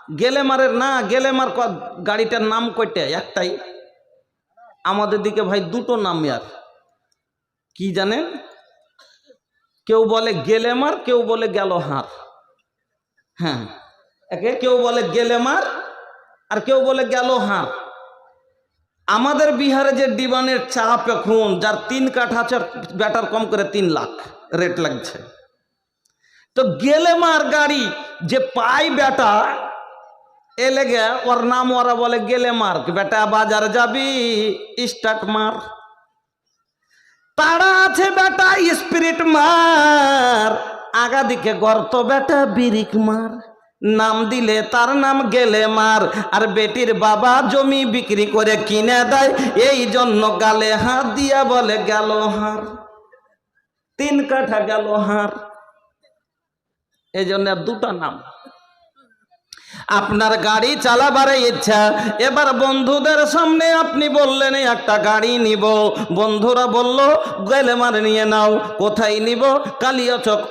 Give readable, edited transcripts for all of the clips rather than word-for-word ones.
গেলেমারের না, গেলেমার গাড়িটার নাম কয়টা? একটাই। আমাদের দিকে ভাই দুটো নাম। আর কি জানেন, কেউ বলে গেলেমার, কেউ বলে গেল হার। হ্যাঁ, একে কেউ বলে গেলেমার আর কেউ বলে গেল হার। আমাদের বিহারে যে ডিবানের চাপ এখন, যার 3 কাঠা আছে, ব্যাটার কম করে 3 লাখ রেট লাগছে। তো গেলেমার গাড়ি যে পাই বেটা, এ লেগে ওর নাম ওরা বলে গেলেমার। বেটা বাজার যাবি, স্টার্ট মার। তারা আছে বেটা স্পিরিট মার, আগা দিকে গর্ত বেটা বিরিক মার। নাম দিলে তার নাম গেলেমার, আর বেটির বাবা জমি বিক্রি করে কিনে দেয়, এই জন্য গালে হাত দিয়া বলে গেল হার। 3 কাঠা গেল হার, এই জন্য দুটা নাম। আপনার গাড়ি চালাবার ইচ্ছা, এবার বন্ধুদের সামনে আপনি বললেন একটা গাড়ি নিব, বন্ধুরা বলল গেলেমার নিয়ে নাও। কোথায় নিব? কালিয়াচক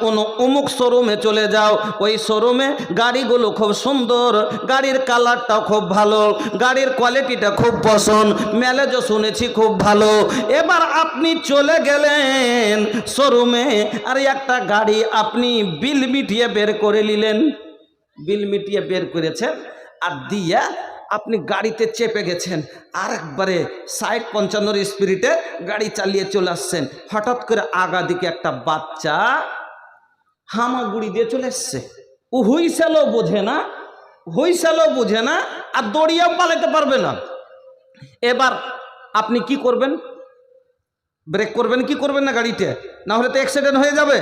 অমুক শোরুমে চলে যাও। ওই শোরুমে গাড়িগুলো খুব সুন্দর, গাড়ির কালারটাও খুব ভালো, গাড়ির কোয়ালিটিটা খুব পছন্দ, ম্যালেজও শুনেছি খুব ভালো। এবার আপনি চলে গেলেন শোরুমে, আর একটা গাড়ি আপনি বিল মিটিয়ে বের করে নিলেন। বিল মিটিয়ে বের করেছেন আর দিয়া আপনি গাড়িতে চেপে গেছেন, আর একবারে 60-55 স্পিডে গাড়ি চালিয়ে চলে আসছেন। হঠাৎ করে আগা দিকে একটা বাচ্চা হামাগুড়ি দিয়ে চলে এসছে। ও হুইসেলও বোঝে না, হুইসেলও বোঝে না, আর দড়িয়াও পালাতে পারবে না। এবার আপনি কি করবেন? ব্রেক করবেন কি করবেন না গাড়িতে? না হলে তো অ্যাক্সিডেন্ট হয়ে যাবে।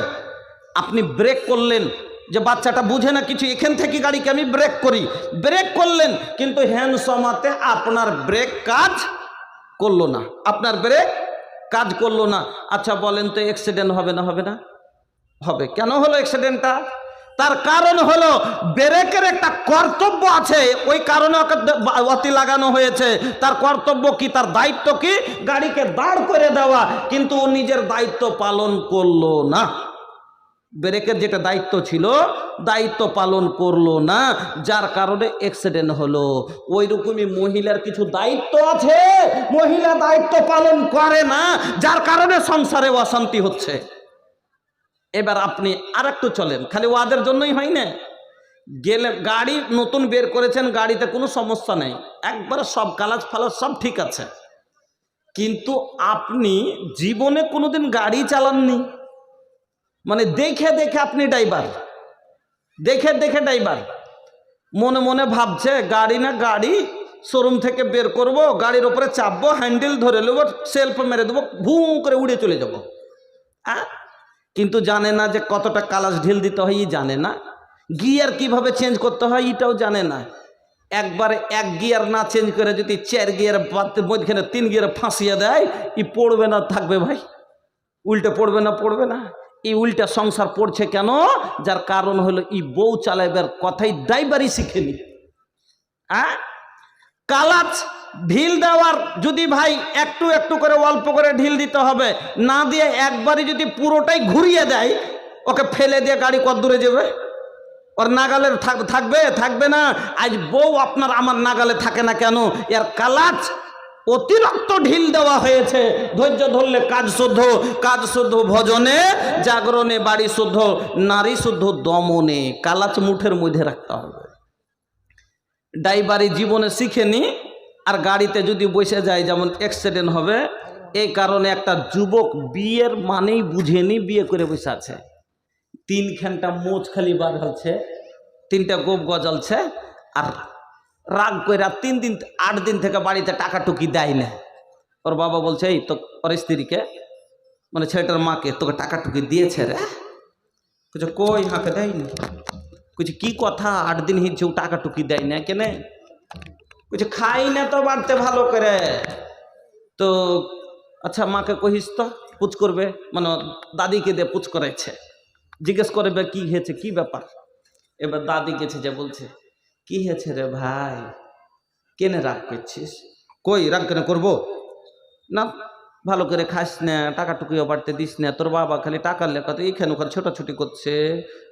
আপনি ব্রেক করলেন, যে বাচ্চাটা বুঝে না কিছু, এখান থেকে গাড়িকে আমি ব্রেক করি। ব্রেক করলেন, কিন্তু হ্যান্ড সমাতে আপনার ব্রেক কাজ করলো না, আপনার ব্রেক কাজ করলো না। আচ্ছা বলেন তো, অ্যাক্সিডেন্ট হবে না? হবে না? হবে। কেন হলো অ্যাক্সিডেন্টটা? তার কারণ হলো ব্রেকের একটা কর্তব্য আছে, ওই কারণে ওকে অতি লাগানো হয়েছে। তার কর্তব্য কি, তার দায়িত্ব কি? গাড়িকে দাঁড় করে দেওয়া, কিন্তু ও নিজের দায়িত্ব পালন করলো না। ব্রেকের যেটা দায়িত্ব ছিল, দায়িত্ব পালন করলো না, যার কারণে অ্যাক্সিডেন্ট হলো। ওই রকমই মহিলার কিছু দায়িত্ব আছে, মহিলা দায়িত্ব পালন করে না, যার কারণে সংসারে অশান্তি হচ্ছে। এবার আপনি আর একটু চলেন, খালি ওয়াদের জন্যই হয় না। গেলে গাড়ি নতুন বের করেছেন, গাড়িতে কোনো সমস্যা নেই, একবারে সব কালাজ ফালাজ সব ঠিক আছে, কিন্তু আপনি জীবনে কোনোদিন গাড়ি চালাননি। মানে দেখে দেখে আপনি ড্রাইভার, দেখে দেখে ড্রাইভার, মনে মনে ভাবছে গাড়ি না গাড়ি, শোরুম থেকে বের করব, গাড়ির ওপরে চাপবো, হ্যান্ডেল ধরে নেব, সেলফ মেরে দেবো, ভুঁ করে উড়ে চলে যাব। কিন্তু জানে না যে কতটা কালাস ঢিল দিতে হয়, জানে না গিয়ার কিভাবে চেঞ্জ করতে হয়, এটাও জানে না। একবারে 1 গিয়ার না চেঞ্জ করে যদি 4 গিয়ার মধ্যখানে 3 গিয়ারে ফাঁসিয়ে দেয়, ই পড়বে না থাকবে ভাই? উল্টে পড়বে না? পড়বে না। এই উল্টা সংসার পড়ছে কেন? যার কারণ হলো ই বউ চালাইবার কথাই ড্রাইভারই শিখেনি। কালাচ ঢিল দেওয়ার যদি ভাই একটু একটু করে অল্প করে ঢিল দিতে হবে, না দিয়ে একবারই যদি পুরোটাই ঘুরিয়ে দেয়, ওকে ফেলে দিয়ে গাড়ি কত দূরে যাবে? ওর নাগালে থাকবে? থাকবে না। আজ বউ আপনার আমার নাগালে থাকে না কেন? এর কালাচ অতিরিক্ত ঢিল দেওয়া হয়েছে। ধৈর্য ধরলে কাজ শুদ্ধ, কাজ শুদ্ধ ভজনে, জাগরণে বাড়ি শুদ্ধ, নারী শুদ্ধ দমনে। কালাচ মুঠের মধ্যে রাখতে হবে। ড্রাইভারি জীবনে শিখেনি, আর গাড়িতে যদি বসে যায় যেমন অ্যাক্সিডেন্ট হবে। এই কারণে একটা যুবক বিয়ের মানেই বুঝেনি, বিয়ে করে বসে আছে। 3 ঘন্টা মোচ খালি বার হচ্ছে, 3টা গোপ গজালছে, আর রাগ করে 3 দিন 8 দিন থেকে বাড়িতে টাকা টুকি দেয় না। ওর বাবা বলছে, এই তো ওর স্ত্রীকে, মানে ছেলেটার মাকে, তোকে টাকা টুকি দিয়েছে রে? বলছে কই, হাঁকে দেয়নি। বলছে কি কথা, 8 দিন হিঁচেও টাকা টুকি দেয় না কেনে? বলছে খাই না তো বাড়তে ভালো করে। তো আচ্ছা মাকে কহিস তো, পুচ করবে, মানে দাদিকে দিয়ে পুচ করাইছে, জিজ্ঞেস করবে কি হয়েছে, কি ব্যাপার। এবার দাদি গেছে, যে বলছে কি হয়েছে রে ভাই, কেনে রাগ করছিস? কই রাগ কেন করবো না, ভালো করে খাস না, টাকা টুকুও বাড়তে দিস না, তোর বাবা খালি টাকার লেখা তো এইখানে ওখানে ছোটাছুটি করছে,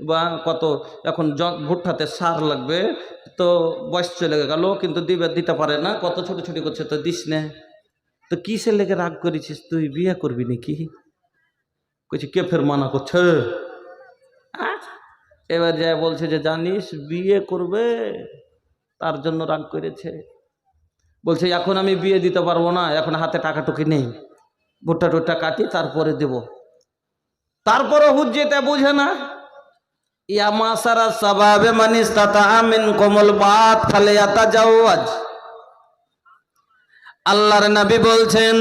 বা কত এখন ভুট্টাতে সার লাগবে, তো বয়স চলে গেল কিন্তু দিতে পারে না, কত ছোটাছুটি করছে, তো দিস না। তো কিসের লেগে রাগ করেছিস তুই, বিয়ে করবি নাকি? কইছি কে ফের মানা করছে? এবার যা বলছে যে জানিস বিয়ে করবে, তার জন্য রাগ করেছে। বলছে এখন আমি বিয়ে দিতে পারবো না, এখন হাতে টাকা টুকি নেই, ভুট্টা টুট্টা কাটি তারপরে দেব। তারপরে হুজ্জেতে বুঝে না। ইয়া মাসারা সাবাবে মান ইসতাতা মিনকুমুল বাত ফালিয়াতাজাওয়াজ। আল্লাহর নবী বলছেন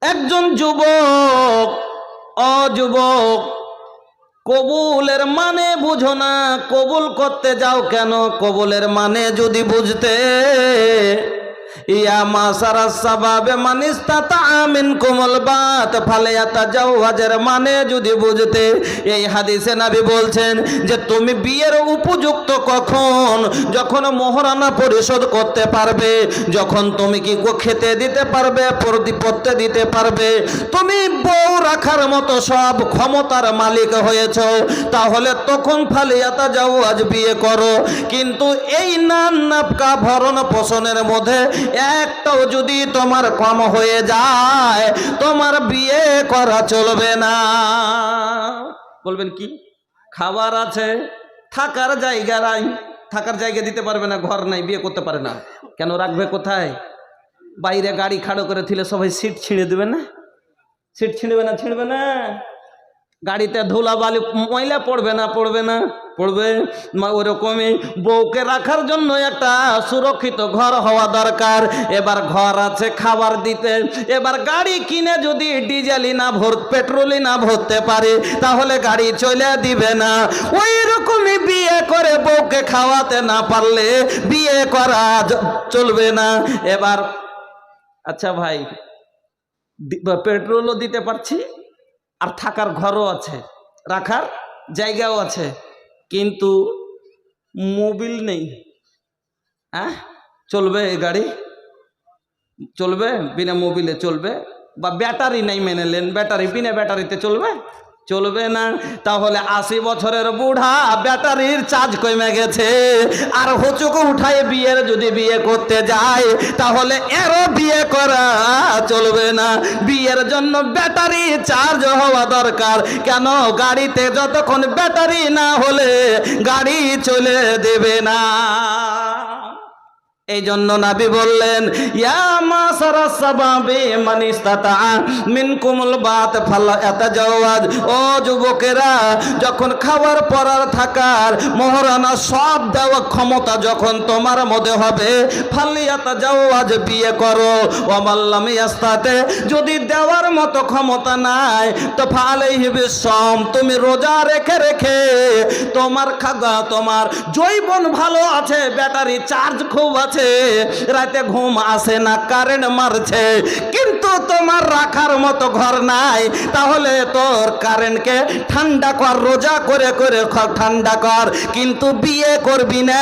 একজন যুবক, যুবক কবুলের মানে বুঝো না, কবুল করতে যাও কেন? কবুলের মানে যদি বুঝতে, ইয়া মাসারা সাবাবে মান ইসতাতা মিনকুমুল বাত ফালিয়াতাজাওয়াজের মানে যদি বুঝতে, এই হাদিসে নবী বলছেন যে তুমি বিয়ের উপযুক্ত কখন? যখন মোহরানা পরিশোধ করতে পারবে, যখন তুমি কি খেতে দিতে পারবে, পড়তে দিতে পারবে, তুমি বউ রাখার মতো সব ক্ষমতার মালিক হয়েছো, তাহলে তখন ফালিয়াতাজাওয়াজ বিয়ে করো। কিন্তু এই নাফকা ভরণ পোষণের মধ্যে একটাও যদি তোমার কম হয়ে যায়, তোমার বিয়ে করা চলবে না। বলবেন কি? খাবার আছে, থাকার জায়গা নাই, থাকার জায়গা দিতে পারবে না, ঘর নাই, বিয়ে করতে পারে না। কেন রাখবে কোথায়? বাইরে গাড়ি খাড়ো করে দিলে সবাই সিট ছিঁড়ে দেবে না? সিট ছিঁড়বে না? ছিঁড়বে না। গাড়িতে ধুলা বালি ময়লা পড়বে না? পড়বে না? পড়বে। ওরকমই বউকে রাখার জন্য একটা সুরক্ষিত ঘর হওয়া দরকার। এবার ঘর আছে, খাবার দিতে, এবার গাড়ি কিনে যদি ডিজেলই না পেট্রোলই না ভরতে পারে, তাহলে গাড়ি চলে দিবে না। ওই রকমই বিয়ে করে বউকে খাওয়াতে না পারলে বিয়ে করা চলবে না। এবার আচ্ছা ভাই, পেট্রোলও দিতে পারছি, আর থাকার ঘরও আছে, রাখার জায়গাও আছে, কিন্তু মোবিল নেই। হ্যাঁ, চলবে? এই গাড়ি চলবে? বিনা মোবিলে চলবে? বা ব্যাটারি নেই, মেনে নেন ব্যাটারি, বিনা ব্যাটারিতে চলবে? চলবে না। তাহলে 80 বছরের বুড়া, ব্যাটারির চার্জ কমে গেছে, আর হুচুকু উঠায় বিয়ে করতে যায়, তাহলে এরও বিয়ে করা চলবে না। বিয়ের জন্য ব্যাটারি চার্জ হওয়া দরকার। কেন? গাড়িতে যতক্ষণ ব্যাটারি না হলে গাড়ি চলে দেবে না। এই জন্য নবী বললেন ইয়া মাসারা সাবাবে মান ইসতাতা মিনকুমুল বাত ফালিয়াতাজাওয়াজ। ও যুবকেরা, যখন খাবার পরার থাকার মোহরানা সব দেওয়া ক্ষমতা যখন তোমার মধ্যে হবে, ফালিয়াতাজাওয়াজ বিয়ে করো। ওয়া মান লাম ইসতাতে, যদি দেওয়ার মতো ক্ষমতা নাই তো ফালাইহি বিসসাম, তুমি রোজা রেখে রেখে তোমার জৈবন ভালো আছে, ব্যাটারি চার্জ খুব আছে, রাতে ঘুম আসে না, কারেন্ট মারছে, কিন্তু তোমার রাখার মতো ঘর নাই, তাহলে তোর কারেন্টকে ঠান্ডা কর, রোজা করে করে ঠান্ডা কর, কিন্তু বিয়ে করবি না।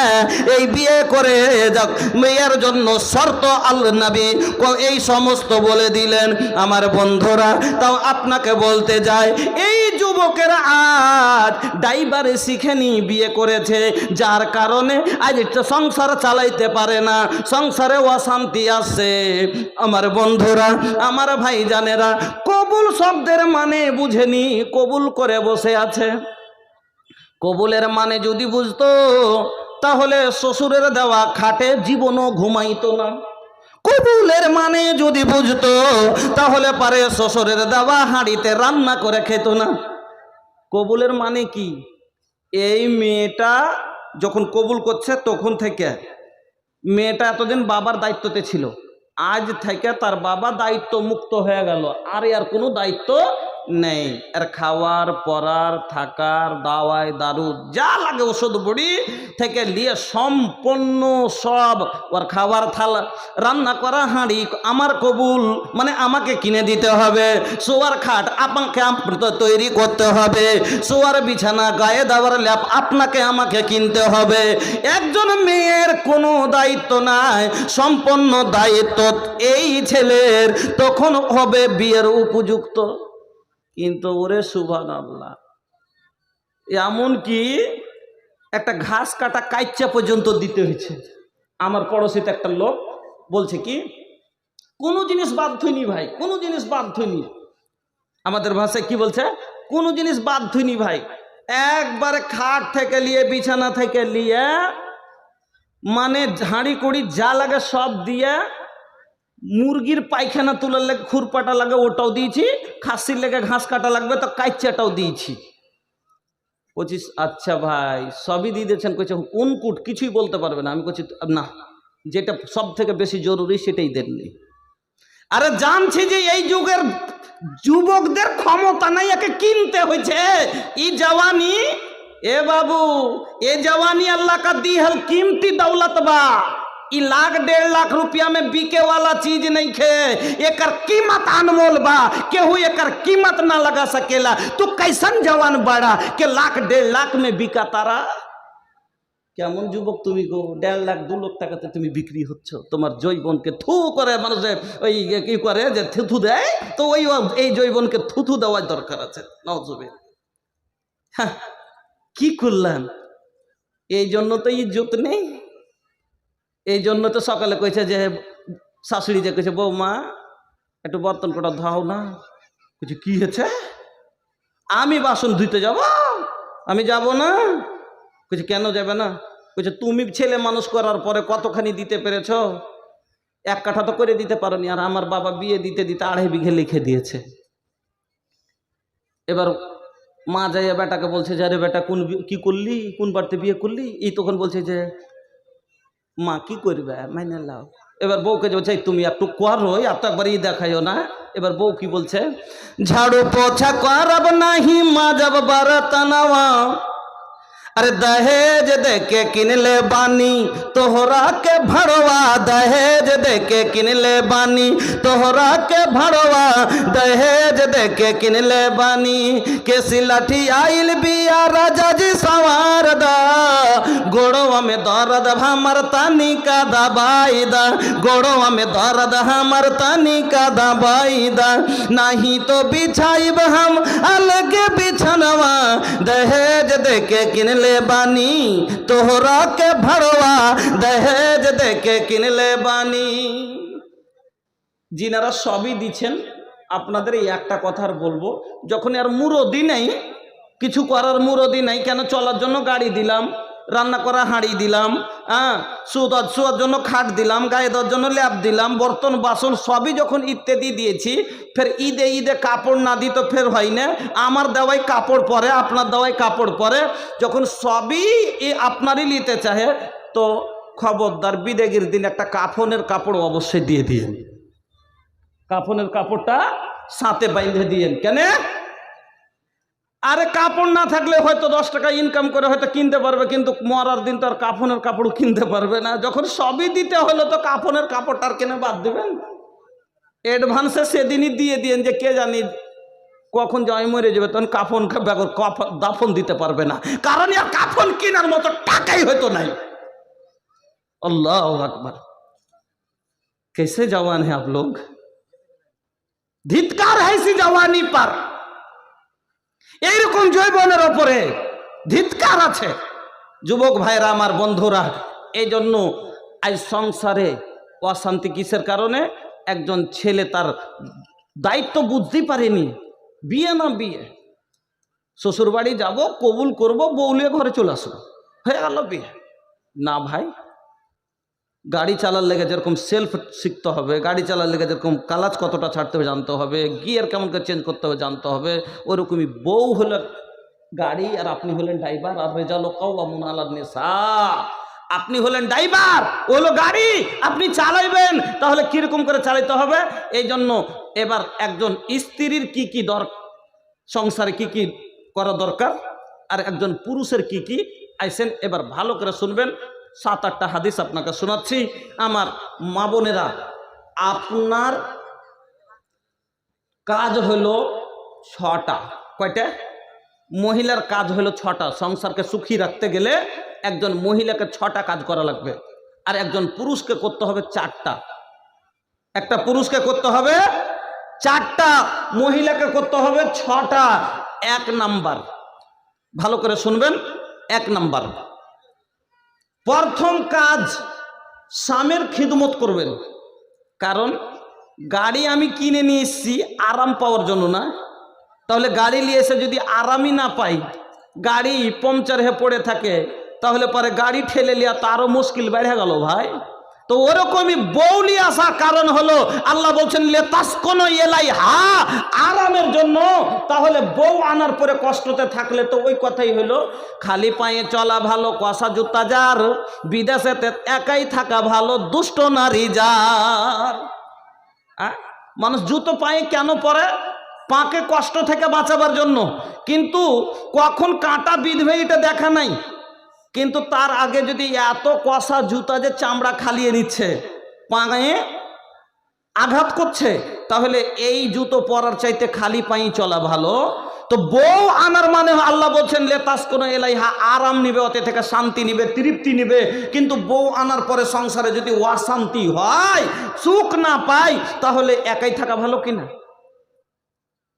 এই বিয়ে করে মেয়ের জন্য শর্ত আল্লাহ নবী এই সমস্ত বলে দিলেন। আমার বন্ধুরা, তাও আপনাকে বলতে যায়, এই যুবকেরা আজ ড্রাইভারে শিখেনি, বিয়ে করেছে, যার কারণে আজ সংসার চালাইতে পারে না, সংসারে অশান্তি আসছে। আমার বন্ধুরা, আমার ভাই জানেরা, কবুল শব্দের মানে বুঝেনি, কবুল করে বসে আছে। কবুলের মানে যদি বুঝতো, তাহলে শ্বশুরের দেওয়া খাটে জীবনও ঘুমাইতো না। কবুলের মানে যদি বুঝতো, তাহলে পারে শ্বশুরের দেওয়া হাঁড়িতে রান্না করে খেত না। কবুলের মানে কি? এই মেয়েটা যখন কবুল করছে তখন থেকে মেয়েটা এতদিন বাবার দায়িত্বতে ছিল, আজ থেকে তার বাবা দায়িত্ব মুক্ত হয়ে গেল, আর কোনো দায়িত্ব নেই। আর খাওয়ার, পরার, থাকার, দাওয়াই দারু যা লাগে ওষুধ বড়ি থেকে নিয়ে সম্পূর্ণ সব, ওর খাবার থালা, রান্না করা হাঁড়ি আমার কবুল, মানে আমাকে কিনে দিতে হবে। শোয়ার খাট আপনাকে তৈরি করতে হবে। শোয়ার বিছানা, গায়ে দেওয়ার ল্যাপ আপনাকে আমাকে কিনতে হবে। একজন মেয়ের কোনো দায়িত্ব নাই, সম্পূর্ণ দায়িত্ব এই ছেলের, তখন হবে বিয়ের উপযুক্ত। কিন্তু ওরে সুবহানাল্লাহ, এমন কি একটা ঘাস কাটা কাইচ্চা পর্যন্ত দিতে হয়েছে। আমার পড়োশিতে একটা লোক বলছে কি, কোনো জিনিস বাদ থইনি ভাই, কোনো জিনিস বাদ থইনি। আমাদের ভাষায় কি বলছে, কোনো জিনিস বাদ থইনি ভাই। একবারে খাট থেকে নিয়ে, বিছানা থেকে নিয়ে, মানে ঝাড়ি কুড়ি যা লাগে সব দিয়ে, মুরগির পায়খানা তোলার লেগে খুরপাটা লাগে ওটাও দিয়েছি, খাসির লেগে ঘাস কাটা লাগবে তো কাইচ্চাটাও দিয়েছি। বলছিস আচ্ছা ভাই সবই দিয়ে দিয়েছেন। কইছে কোন কুট কিছুই বলতে পারবে না। আমি বলছি না, যেটা সব থেকে বেশি জরুরি সেটাই দেননি। আরে জানছি যে এই যুগের যুবকদের ক্ষমতা নাই, একে কিনতে হয়েছে। ই জওয়ানি, এ बाबू ये जवानी अल्लाह का दी है कीमती दौलत बा। ई लाख 1.5 लाख रुपया में बिके वाला चीज नहीं खे। एकर कीमत अनमोल बा, केहू एकर कीमत ना लगा सकेला। तू कैसन जवान बड़ा के लाख 1.5 लाख में बिका तारा। কেমন যুবক তুমি গো, 1.5 লাখ 2 লাখ টাকাতে তুমি বিক্রি হচ্ছ। তোমার জৈবনকে থু করে মানুষে ওই কি করে যে থুথু দেয়, তো ওই এই জৈবনকে থুথু দেওয়ার দরকার আছে। নাউজুবিল্লাহ। হ্যাঁ, কি করলাম? এই জন্য তো ইজ্জত নেই। এই জন্য তো সকালে কইছে যে শাশুড়ি যে কইছে বৌমা একটু বর্তন কটা ধাও না। কইছে কি হয়েছে? আমি বাসন ধুইতে যাব? আমি যাব না। কইছে কেন যাবে না? কইছে তুমি ছেলে মানুষ করার পরে কতখানি দিতে পেরেছ? 1 কাঠা তো করে দিতে পারোনি। আর আমার বাবা বিয়ে দিতে দিতে 2.5 বিঘে লিখে দিয়েছে। এবার মা যাইয়া বেটাকে বলছে যে আরে বেটা কোন কি করলি, কোন বাড়িতে বিয়ে করলি? এই তখন বলছে যে মা কি করবে মাইনে লাও। এবার বউকে বলছে তুমি একটু করো, এত একবার দেখাইও না। এবার বউ কি বলছে, ঝাড়ু পোছা করব নাহি মা যাব বারাতানাওয়া। अरे दहेज दे के किनले बानी तोहरा के भड़वा, दहेज दे के किनले बानी तोहरा के भड़वा, दहेज दे के किनले बानी। केसी लाठी आइल बिया राजा जी सवार दा, गोड़वा में दर्द हमर तानी का दबाई दा, गोड़वा में दर्द हमर तानी का दबाई दा। नहीं तो बिछाइब हम अलग बिछनवा, दहेज दे के किनले बानी तोहरा के भड़वा, दहेज दे के किनले बानी। जिनारा सभी दिच्छेन আপনাদের এই একটা কথা আর বলবো, যখন আর মুরদি নেই, কিছু করার মুরদি নাই, কেন চলার জন্য গাড়ি দিলাম, রান্না করা হাঁড়ি দিলাম, হ্যাঁ শোয়ার জন্য খাট দিলাম, গায়ে দেওয়ার জন্য ল্যাপ দিলাম, বর্তন বাসন সবই যখন ইত্যাদি দিয়েছি, ফের ঈদে ঈদে কাপড় না দিই তো ফের হয় না। আমার দেওয়াই কাপড় পরে, আপনার দেওয়াই কাপড় পরে। যখন সবই আপনারই নিতে চাহে, তো খবরদার বিদেগির দিন একটা কাফনের কাপড় অবশ্যই দিয়ে দিয়েন। কাফনের কাপড়টা সাথে বাইন্ধে দিয়েন। কেন? আরে কাপড় না থাকলে হয়তো 10 টাকা ইনকাম করে হয়তো কিনতে পারবে, কিন্তু মরার দিন তো আর কাফনের কাপড় কিনতে পারবে না। যখন সবই দিতে হলো তো কাফনের কাপড়টার কেনে বাদ দিবেন? অ্যাডভান্সে সেদিনই দিয়ে দিয়েন, যে কে জানি কখন যে আমি মরে যাবে, তখন কাফন দাফন দিতে পারবে না, কারণ আর কাফন কেনার মতো টাকাই হয়তো নাই। আল্লাহু আকবার। कैसे जवान है आप लोग? ধিৎকার है जवानी पर। এইরকম জৈবনের ওপরে ধিৎকার আছে। যুবক ভাইরা আমার, বন্ধুরা, এই জন্য আজ সংসারে অশান্তি কিসের কারণে? একজন ছেলে তার দায়িত্ব বুঝতেই পারেনি। বিয়ে না বিয়ে, শ্বশুর বাড়ি যাবো, কবুল করবো, বউলিয়ে ঘরে চলে আসবো, হয়ে গেল বিয়ে। না ভাই, গাড়ি চালার লেগে যেরকম সেলফ শিখতে হবে, গাড়ি চালার লেগে যেরকম কালাচ কতটা ছাড়তে হবে জানতে হবে, গিয়ার কেমন করে চেঞ্জ করতে হবে জানতে হবে, ওরকমই বউ হলে গাড়ি আর আপনি হলেন ড্রাইভার। আর রেজালু কাওয়ামুন আলান নিসা, আপনি হলেন ড্রাইভার, ও হলো গাড়ি, আপনি চালাইবেন, তাহলে কিরকম করে চালাইতে হবে। এই জন্য এবার একজন স্ত্রীর কি কি সংসারে কি কি করা দরকার আর একজন পুরুষের কি কি আইসেন। এবার ভালো করে শুনবেন, 7-8টা হাদিস আপনাকে শোনাচ্ছি। আমার মা বোনেরা, আপনার কাজ হলো 6টা। কয়টা? মহিলার কাজ হলো 6টা। সংসারকে সুখী রাখতে গেলে একজন মহিলাকে 6টা কাজ করা লাগবে, আর একজন পুরুষকে করতে হবে 4টা। একটা পুরুষকে করতে হবে 4টা, মহিলাকে করতে হবে 6টা। 1 নাম্বার, ভালো করে শুনবেন, 1 নাম্বার, প্রথম কাজ স্বামীর খিদমত করবেন। কারণ গাড়ি আমি কিনে নিয়ে এসেছি আরাম পাওয়ার জন্য না। তাহলে গাড়ি নিয়ে এসে যদি আরামই না পাই, গাড়ি পাংচার হয়ে পড়ে থাকে, তাহলে পরে গাড়ি ঠেলে লিয়া তো আরো মুশকিল বেড়ে গেল ভাই। তো ওরকমই বউলি আসার কারণ হলো আল্লাহ বলছেন লেতাসকোনো ইলাইহা, আরামের জন্য। তাহলে বউ আনার পরে কষ্টতে থাকলে তো ওই কথাই হলো, খালি পায়ে চলা ভালো কষা জুতা যার, বিদেশেতে একাই থাকা ভালো দুষ্ট নারী যার। মানুষ জুতো পায়ে কেন পরে? পাকে কষ্ট থেকে বাঁচাবার জন্য। কিন্তু কখন কাঁটা বিঁধবে এটা দেখা নাই। কিন্তু তার আগে যদি এত কষা জুতা যে চামড়া খালিয়ে নিচ্ছে, পায়ে আঘাত করছে, তাহলে এই জুতো পরার চাইতে খালি পায়ে চলা ভালো। তো বউ আনার মানে আল্লাহ বলছেন লেতাসকোনো ইলাইহা, আরাম নিবে, ওতে থেকে শান্তি নিবে, তৃপ্তি নিবে। কিন্তু বউ আনার পরে সংসারে যদি অশান্তি হয়, সুখ না পাই, তাহলে একাই থাকা ভালো কিনা?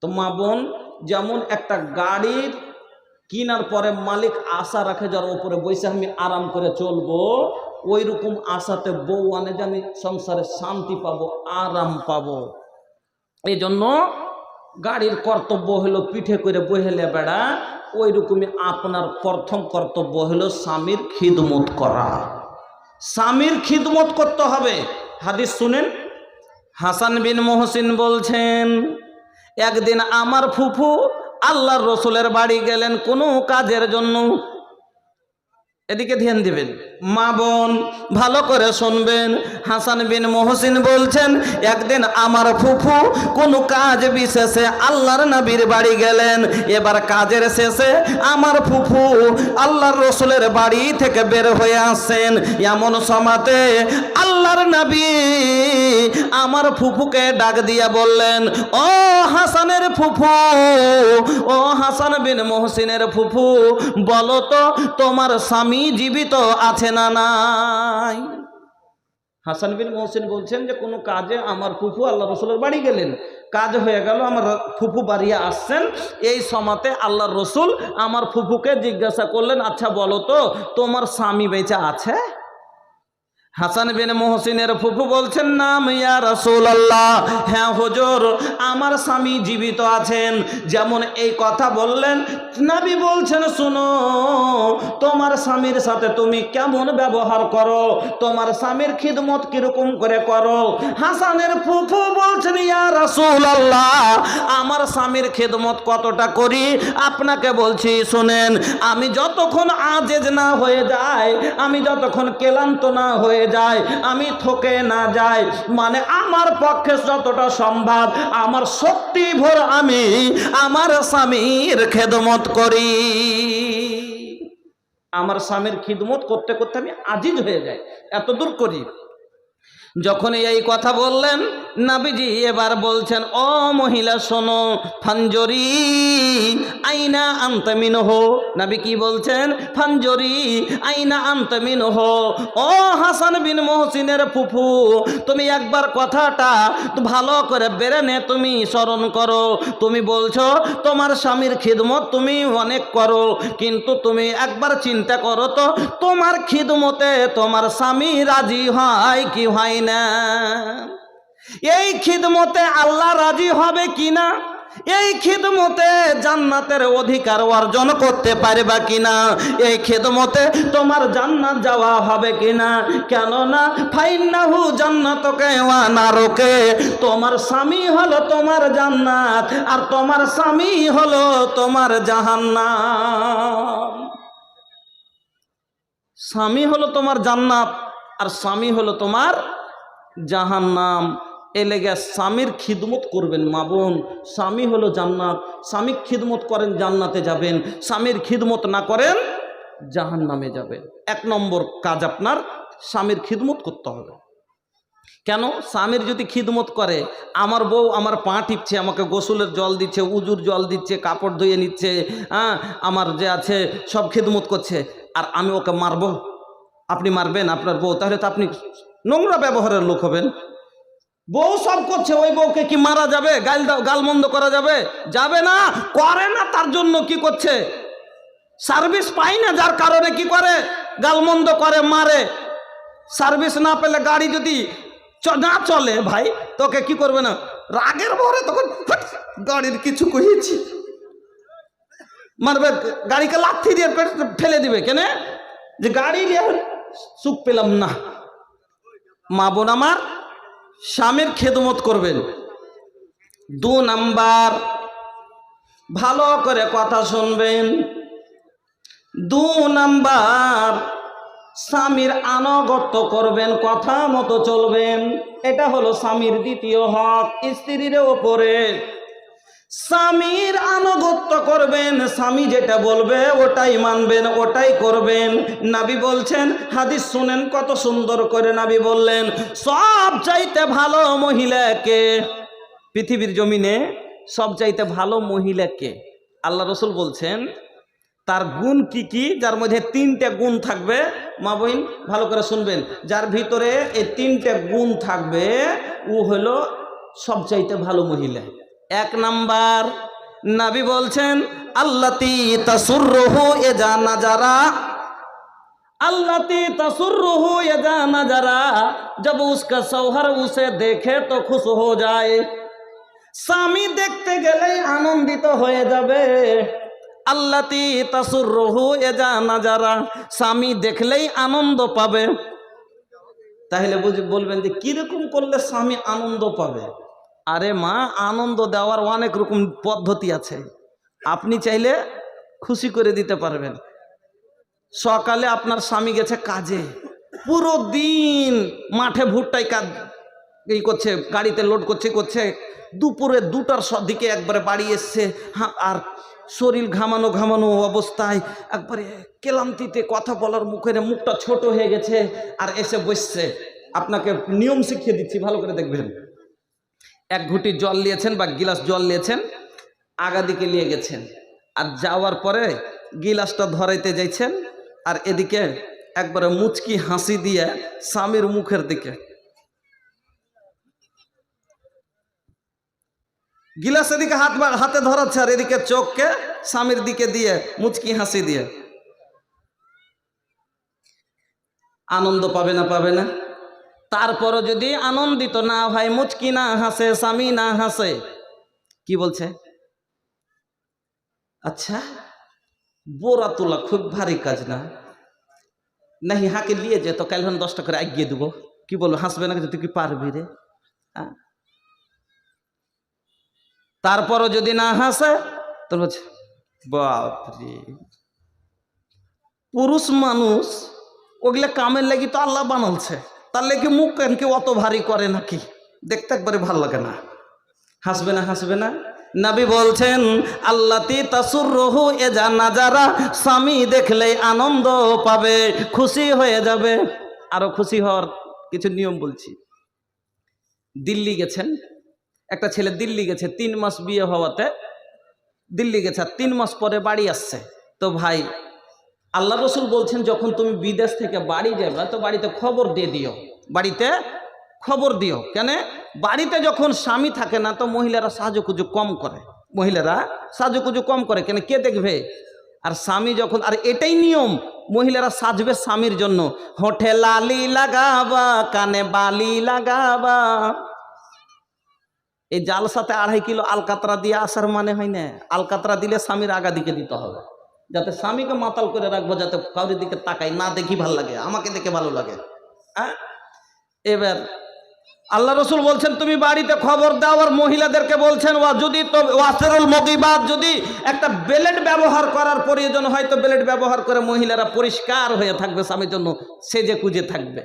তো মা বোন, যেমন একটা গাড়ির কিনার পরে মালিক আশা রাখে যার উপরে বসে আমি আরাম করে চলবো, ওই রকম আশাতে বউ আনে জানি সংসারে শান্তি পাবো, আরাম পাবো। এই জন্য গাড়ির কর্তব্য হলো পিঠে করে বহেলে বেড়া, ওই রকমই আপনার প্রথম কর্তব্য হলো স্বামীর খিদমত করা। স্বামীর খিদমত করতে হবে। হাদিস শুনেন, হাসান বিন মহসিন বলছেন, একদিন আমার ফুফু আল্লাহর রসুলের বাড়ি গেলেন কোনো কাজের জন্য। এদিকে ধ্যান দিবেন মা বোন, ভালো করে শুনবেন। হাসান বিন মহসিন বলছেন, একদিন আমার ফুফু কোনো কাজ বিশেষে আল্লাহর নবীর বাড়ি গেলেন। এবার কাজের শেষে আমার ফুফু আল্লাহর রসুলের বাড়ি থেকে বের হয়ে আসেন। এমন সময়তে আল্লাহর নবী আমার ফুফুকে ডাক দিয়া বললেন, ও হাসানের ফুফু, ও হাসান বিন মহসিনের ফুফু, বলো তো তোমার স্বামী জীবিত আছে না নাই? হাসান বিন মহসিন বলছেন যে কোনো কাজে আমার ফুফু আল্লাহ রসুলের বাড়ি গেলেন, কাজ হয়ে গেল, আমার ফুফু বাড়ি আসছেন। এই সময়তে আল্লাহর রসুল আমার ফুফুকে জিজ্ঞাসা করলেন, আচ্ছা বলো তো তোমার স্বামী বেঁচে আছে? হাসান বিন মহসিনের ফুফু বলছেন, নাম ইয়া রাসূলুল্লাহ, হ্যাঁ হুজুর আমার স্বামী জীবিত আছেন। যেমন এই কথা বললেন, নবী বলছেন, শুনো তোমার স্বামীর সাথে তুমি কেমন ব্যবহার করো, তোমার স্বামীর খিদমত কিরকম করে করো। হাসানের ফুফু বলছেন, ইয়া রাসূলুল্লাহ আমার স্বামীর খিদমত কতটা করি আপনাকে বলছি শুনেন। আমি যতক্ষণ আজেজ না হয়ে যায়, আমি যতক্ষণ ক্লান্ত না হয়ে যায়, আমি থকে না যাই, মানে আমার পক্ষে যতটা সম্ভব আমার শক্তি ভর আমি আমার স্বামীর খেদমত করি। আমার স্বামীর খিদমত করতে করতে আমি আজিজ হয়ে যাই, এত দূর করি। যখন এই কথা বললেন নবীজি এবার বলছেন, ও মহিলা শোনো, ফানজরি আইনা আনতা মিনহু। নবী কি বলছেন? ফানজরি আইনা আনতা মিনহু। ও হাসান বিন মহসিনের ফুফু, তুমি একবার কথাটা ভালো করে বেরেনে তুমি স্মরণ করো। তুমি বলছো তোমার স্বামীর খিদমত তুমি অনেক করো, কিন্তু তুমি একবার চিন্তা করো তো তোমার খিদমতে তোমার স্বামী রাজি হয় কি হয় না? এই খিদমতে আল্লাহ রাজি হবে কিনা? এই খিদমতে জান্নাতের অধিকার অর্জন করতে পারবা কিনা? এই খিদমতে তোমার জান্নাত যাওয়া হবে কিনা? কেননা ফাইন্নাহু জান্নাতুকা ওয়া নারুকা, তোমার স্বামী হলো তোমার জান্নাত আর তোমার স্বামী হলো তোমার জাহান্নাম। স্বামী হলো তোমার জান্নাত আর স্বামী হলো তোমার জাহান্নাম। এ লেগে স্বামীর খিদমত করবেন। মা বোন, স্বামী হলো জান্নাত, স্বামী খিদমত করেন জান্নাতে যাবেন, স্বামীর খিদমত না করেন জাহান্নামে যাবেন। 1 নম্বর কাজ আপনার স্বামীর খিদমত করতে হবে। কেন? স্বামীর যদি খিদমত করে, আমার বউ আমার পা টিপছে, আমাকে গোসলের জল দিচ্ছে, উজুর জল দিচ্ছে, কাপড় ধুয়ে নিচ্ছে, আমার যে আছে সব খিদমত করছে, আর আমি ওকে মারবো? আপনি মারবেন আপনার বউ? তাহলে তো আপনি নোংরা ব্যবহারের লোক হবেন। বউ সব করছে, ওই বউকে কি মারা যাবে? গালমন্দ করা যাবে? যাবে না। করে না, তার জন্য কি করছে? সার্ভিস পাই না, যার কারণে কি করে? গালমন্দ করে, মারে। সার্ভিস না পেলে গাড়ি যদি না চলে ভাই, তোকে কি করবে না? রাগের ভরে তখন গাড়ির কিছু কহিয়েছি মারবে, গাড়িকে লাথি দিয়ে ফেলে দিবে। কেন? যে গাড়ি নিয়ে সুখ পেলাম না। মা বোন আমার, স্বামীর খেদমত করবেন। 2 নাম্বার, ভালো করে কথা শুনবেন। 2 নাম্বার, স্বামীর আনুগত্য করবেন, কথা মতো চলবেন। এটা হলো স্বামীর দ্বিতীয় হক স্ত্রীর ওপরে। স্বামীর আনুগত্য করবেন, স্বামী যেটা বলবে ওটাই মানবেন, ওটাই করবেন। নবী বলছেন, হাদিস শুনেন কত সুন্দর করে নবী বললেন, সব চাইতে ভালো মহিলাকে পৃথিবীর জমিনে, সব চাইতে ভালো মহিলাকে আল্লাহ রসুল বলছেন তার গুণ কি কি? যার মধ্যে 3টে গুণ থাকবে। মা বোন ভালো করে শুনবেন, যার ভিতরে এই 3টে গুণ থাকবে ও হলো সবচাইতে ভালো মহিলা। 1 নাম্বার, নবী বলছেন, আল্লাতি তাসুররুহু ইযা নাজারা, আল্লাতি তাসুররুহু ইযা নাজারা, जब उसका शौहर उसे देखे तो खुश हो जाए। স্বামী দেখতে গেলেই আনন্দিত হয়ে যাবে। আল্লাতি তাসুররুহু ইযা নাজারা, স্বামী দেখলেই আনন্দ পাবে। তাহলে বলবেন যে কিরকম করলে স্বামী আনন্দ পাবে? আরে মা, আনন্দ দেওয়ার অনেক রকম পদ্ধতি আছে। আপনি চাইলে খুশি করে দিতে পারবেন। সকালে আপনার স্বামী গেছে কাজে, পুরো দিন মাঠে ভুট্টায় কাজ এই করছে, গাড়িতে লোড করছে, দুপুরে 2টার দিকে একবারে বাড়ি এসছে, আর শরীর ঘামানো ঘামানো অবস্থায় একবারে ক্লান্তিতে কথা বলার মুখটা ছোট হয়ে গেছে, আর এসে বসছে। আপনাকে নিয়ম শিখিয়ে দিচ্ছি, ভালো করে দেখবেন। 1 ঘুঁটি জল নিয়েছেন বা গিলাস জল নিয়েছেন, আগা দিকে নিয়ে গেছেন, আর যাওয়ার পরে গিলাসটা ধরাইতে যাইছেন, আর এদিকে একবারে মুচকি হাসি দিয়ে স্বামীর মুখের দিকে গিলাস এদিকে হাতে ধরাচ্ছে, আর এদিকে চোখকে স্বামীর দিকে দিয়ে মুচকি হাসি দিয়ে। আনন্দ পাবে না? পাবে না? তারপরও যদি আনন্দিত না হয়, মুচকি না হাসে, স্বামী না হাসে, কি বলছে? আচ্ছা, বোরা তোলা খুব ভারী কাজ না, নাহি হাঁকে নিয়ে যেত, কাল 10টা করে আগিয়ে দেবো। কি বলবো? হাসবে না? তুই কি পারবি রে? তারপরও যদি না হাসে, তো বলছে বাপরে, পুরুষ মানুষ ওগুলা কামের লাগি তো আল্লাহ বানালছে, তার লেগে মুখ কেন অত ভারী করে নাকি? দেখতে একবারে ভাল লাগে না। হাসবে না? হাসবে না? নবী বলছেন, আল্লাতি তাসুররুহু ইযা নাজারা, স্বামী দেখলেই আনন্দ পাবে, খুশি হয়ে যাবে। আরো খুশি হওয়ার কিছু নিয়ম বলছি। দিল্লি গেছেন, একটা ছেলে দিল্লি গেছে, 3 মাস বিয়ে হওয়াতে দিল্লি গেছে, আর 3 মাস পরে বাড়ি আসছে। তো ভাই, আল্লাহ রসুল বলছেন, যখন তুমি বিদেশ থেকে বাড়ি যাবে তো বাড়িতে খবর দিয়ে দিও, বাড়িতে খবর দিও। কেন? বাড়িতে যখন স্বামী থাকে না, তো মহিলারা সাজুকুজু কম করে, মহিলারা সাজুকুজু কম করে। কেন? কে দেখবে? আর স্বামী যখন, আর এটাই নিয়ম, মহিলারা সাজবে স্বামীর জন্য। হোঠে লালি লাগাবা, কানে বালি লাগাবা। এই জালসাতে 2.5 কিলো আলকাতরা দিয়ে আসার মানে হয় না। আলকাতরা দিলে স্বামীর আগা দিকে দিতে হবে, যাতে স্বামীকে মাতাল করে রাখবো, যাতে কাউরির দিকে তাকাই না, দেখি ভালো লাগে, আমাকে দেখে ভালো লাগে। এবার আল্লাহ রসুল বলছেন, তুমি বাড়িতে খবর দাও। আর মহিলাদেরকে বলছেন, যদি ওয়াসিরুল মুগিবাত, যদি একটা ব্লেড ব্যবহার করার প্রয়োজন হয় তো ব্লেড ব্যবহার করে মহিলারা পরিষ্কার হয়ে থাকবে, স্বামীর জন্য সেজে কুজে থাকবে।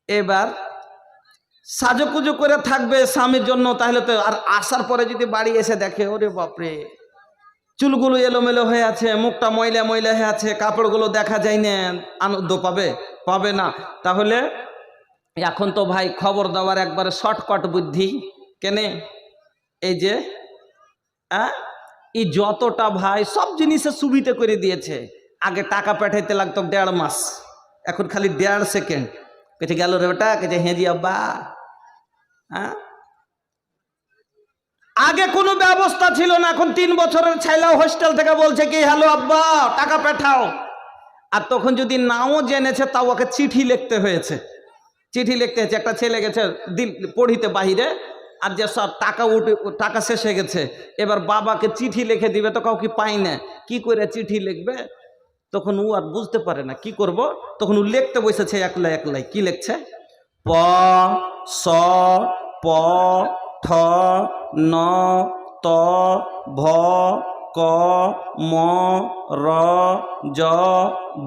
এবার সাজুকুজু করে থাকবে স্বামীর জন্য, তাহলে তো আর আসার পরে যদি বাড়ি এসে দেখে ওরে বাপরে চুলগুলো এলোমেলো হয়ে আছে, মুখটা ময়লা ময়লা হয়ে আছে, কাপড়গুলো দেখা যায় না, আনন্দ পাবে? পাবে না। তাহলে এখন তো ভাই খবর দেওয়ার একবারে শর্টকাট বুদ্ধি। কেনে এই যে এই যতটা ভাই সব জিনিসে সুবিধা করে দিয়েছে। আগে টাকা পাঠাইতে লাগতো 1.5 মাস, এখন খালি 1.5 সেকেন্ড। কেটে গেল রে বেটা, কেটে হেঁজি আব্বা। আগে কোনো ব্যবস্থা ছিল না, এখন 3 বছরের ছেলেও হোস্টেল থেকে বলছে কি হ্যালো আব্বা টাকা পাঠাও। আর তখন যদি নাও জেনেছে তাও ওকে চিঠি লিখতে হয়েছে, চিঠি লিখতে হয়েছে। একটা ছেলে গেছে পড়িতে বাহিরে, আর যে সব টাকা শেষ হয়ে গেছে, এবার বাবাকে চিঠি লিখে দিবে, তো কাউকে পাই না, কি করে চিঠি লিখবে? তখন ও আর বুঝতে পারে না কি করব, তখন ও লিখতে বসেছে একলাই একলাই। কি লিখছে? প স প ঠ ন ত ভ ক ম র জ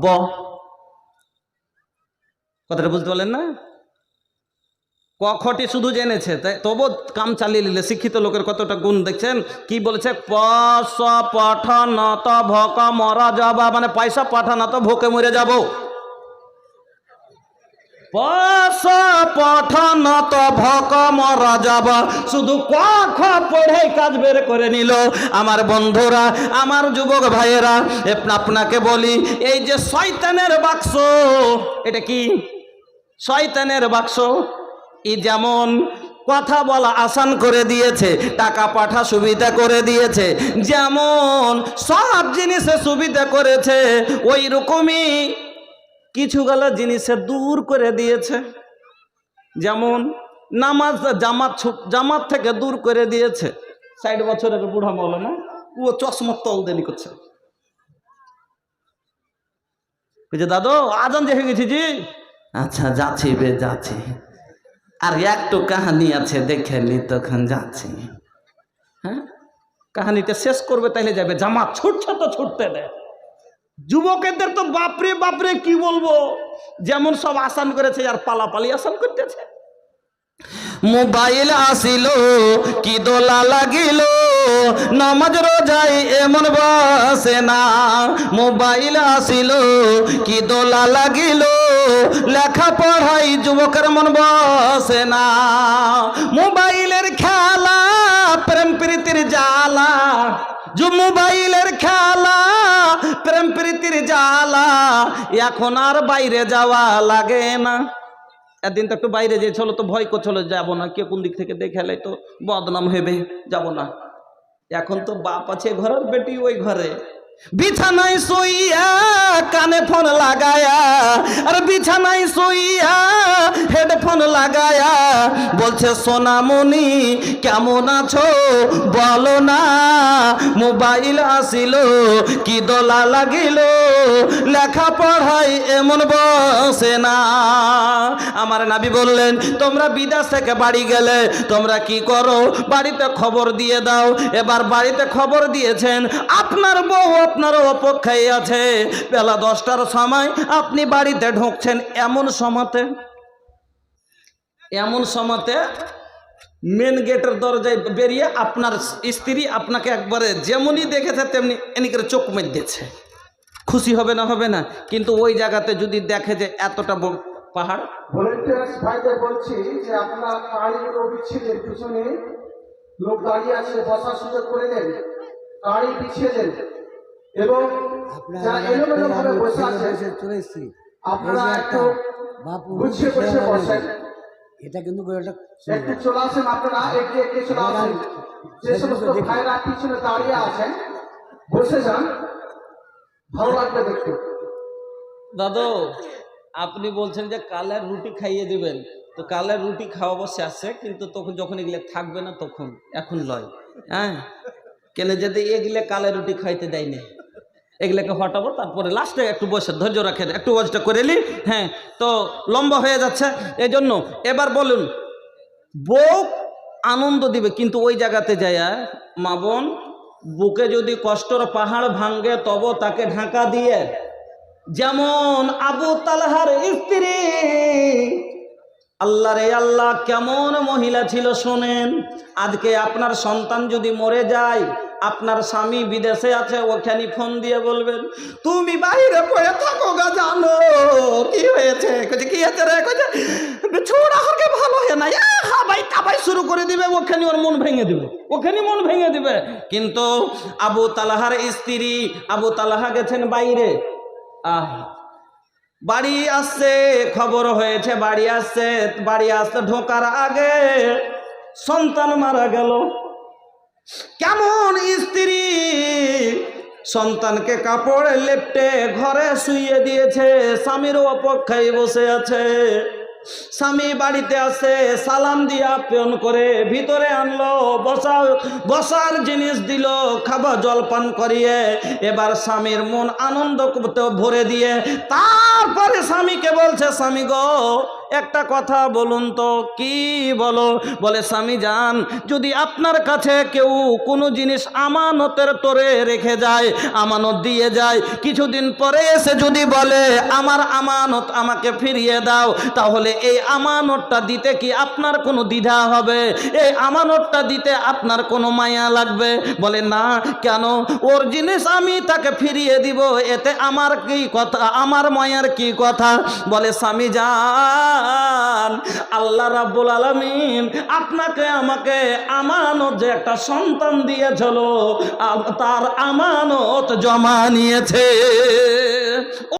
ব। কথাটা বুঝতে পারলেন না? ক খটি শুধু জেনেছে, তাই তবু কাম চালিয়ে নিলে। শিক্ষিত লোকের কতটা গুণ দেখছেন। কি বলেছে? প স পাঠান তো ভক মরা যাবা, মানে পয়সা পাঠান তো ভোকে মরে যাব। প স পাঠান তো ভক মরা যাবা, শুধু ক খ পড়ে কাজ বের করে নিল। আমার বন্ধুরা, আমার যুবক ভাইয়েরা, আপনাকে বলি, এই যে শয়তানের বাক্স, এটা কি? শয়তানের বাক্স। ই যেমন কথা বলা আসান করে দিয়েছে, টাকা পাঠা সুবিধা করে দিয়েছে, যেমন সব জিনিসে সুবিধা করেছে, ওই রকমই কিছু গেল জিনিসে দূর করে দিয়েছে। যেমন নামাজ, জামাত থেকে দূর করে দিয়েছে। 60 বছরের বুড়া মৌলানা, ও চশমা তল দেনি করছে। দাদু আজান যে হয়ে গেছি জি, আচ্ছা যাচ্ছি বে যাচ্ছি, আর একটু কাহানি আছে দেখে নি, তখন যাচ্ছি। হ্যাঁ, কাহানিটা শেষ করবে তাইলে যাবে। জামাত ছুটছে তো ছুটতে দেয়। যুবকেদের তো বাপরে বাপরে কি বলবো, যেমন সব আসান করেছে আর পালাপালি আসান করতেছে। মোবাইল আসিল কি দোলা লাগিল, নামাজ রোজাই এমন বসে না। মোবাইল আসিল কি দোলা লাগিল, লেখা পড়াই যুবকের মন বসে না। মোবাইলের খেলা, প্রেম প্রীতির জ্বালা, মোবাইলের খেলা, প্রেম প্রীতির জ্বালা, এখন আর বাইরে যাওয়া লাগে না। একদিন তো একটু বাইরে যে চলো তো ভয় করছিল, যাবো না, কে কোন দিক থেকে দেখে এলাই তো বদনাম হবে, যাব না। এখন তো বাপ আছে ঘরের, বেটি ওই ঘরে, বিছানায় শুইয়া কানে ফোন লাগায়া, আর বিছানায় শুইয়া হেডফোন লাগায়া বলছে সোনামণি কেমন আছো বলো না। মোবাইল আসিল কি দোলা লাগিল, লেখা পড়াই এমন বসে না। আমার নবী বললেন, তোমরা বিদেশ থেকে বাড়ি গেলে তোমরা কি করো? বাড়িতে খবর দিয়ে দাও। এবার বাড়িতে খবর দিয়েছেন, আপনার বউ আপনার অপেক্ষায় আছে। বেলা 10টার সময় আপনি বাড়িতে ঢুকছেন, এমন সময়তে মেন গেটের দরজায় বেরিয়ে আপনার স্ত্রী আপনাকে একবারে যেমনই দেখেছে তেমনি এনি করে চোখ মেরে দিয়েছে। খুশি হবে না? হবে না? কিন্তু ওই জায়গাতে যদি দেখে যে এতটা পাহাড়। ভলেন্টিয়ার্স ভাইদের বলছি যে আপনার গাড়িগুলো বিচ্ছিদের পিছনে লোক দাঁড়িয়ে আছে, বসার সুযোগ করে দেন, গাড়ি পিছিয়ে দেন, এবং যারা এলোমেলো ভাবে বসে আছেন আপনারা একটু গুছিয়ে গুছিয়ে বসেন। এটা কিন্তু একটু চলে আসেন, আপনারা এগিয়ে চলে আসেন। যে সমস্ত ভাইরা পিছনে দাঁড়িয়ে আছেন বসে যান, ভালো লাগবে দেখতে। দাদু আপনি বলছেন যে কালের রুটি খাইয়ে দিবেন, তো কালের রুটি খাওয়াবো শেষে, কিন্তু তখন যখন এগুলো থাকবে না তখন, এখন লয়। হ্যাঁ, কেন যদি এগুলো কালের রুটি খাইতে দেয়নি, এগুলোকে হটাবো, তারপরে লাস্টে একটু বসে ধৈর্য রাখেন, একটু ওয়াজটা করে নি। হ্যাঁ, তো লম্বা হয়ে যাচ্ছে এই জন্য। এবার বলুন, বউ আনন্দ দিবে, কিন্তু ওই জায়গাতে যায় মা বোন, বুকে যদি কষ্টর পাহাড় ভাঙ্গে তব তাকে ঢাকা দিয়ে, যেমন আবু তালহার স্ত্রী আল্লাহ রে আল্লাহ, কেমন মহিলা ছিল শোনেন। আজকে আপনার সন্তান যদি মরে যায়, আপনার স্বামী বিদেশে আছে, ওখানে ফোন দিয়ে বলবেন তুমি বাইরে পড়ে থাকো গা, জানো কি হয়েছে? কি হয়েছে রে? ছোড়া হকে ভালো হয় না, হাবাই তাবাই শুরু করে দিবে, ওখানে ওর মন ভেঙে দিবে, ওখানে মন ভেঙে দিবে। কিন্তু আবু তালহার স্ত্রী, আবু তালহা গেছেন বাইরে, বাড়ি আসছে, খবর হয়েছে বাড়ি আসছে, বাড়ি আসতে ঢোকার আগে সন্তান মারা গেল। কেমন স্ত্রী, সন্তানকে কাপড়ে লেপটে ঘরে শুইয়ে দিয়েছে, স্বামীর অপেক্ষায় বসে আছে। স্বামী বাড়িতে আসে, সালাম দিয়ে আপ্যায়ন করে ভিতরে আনলো, বসার জিনিস দিল, খাবার জলপান করিয়ে এবার স্বামীর মন আনন্দ করতে ভরে দিয়ে তারপরে স্বামীকে বলছে, স্বামী গো একটা কথা বলুন তো। কি বলো? বলে স্বামী যান, যদি আপনার কাছে কেউ কোনো জিনিস আমানতের তোরে রেখে যায়, আমানত দিয়ে যায়, কিছুদিন পরে এসে যদি বলে আমার আমানত আমাকে ফিরিয়ে দাও, তাহলে এই আমানতটা দিতে কি আপনার কোনো দ্বিধা হবে? এই আমানতটা দিতে আপনার কোনো মায়া লাগবে? বলে না। কেন? ওর জিনিস আমি তাকে ফিরিয়ে দিব, এতে আমার কি কথা, আমার মায়ার কি কথা? বলে স্বামী যান, আল্লাহ রাব্বুল আলামিন আপনাকে আমাকে আমানত যে একটা সন্তান দিয়েছিল, তার আমানত জমা নিয়েছে।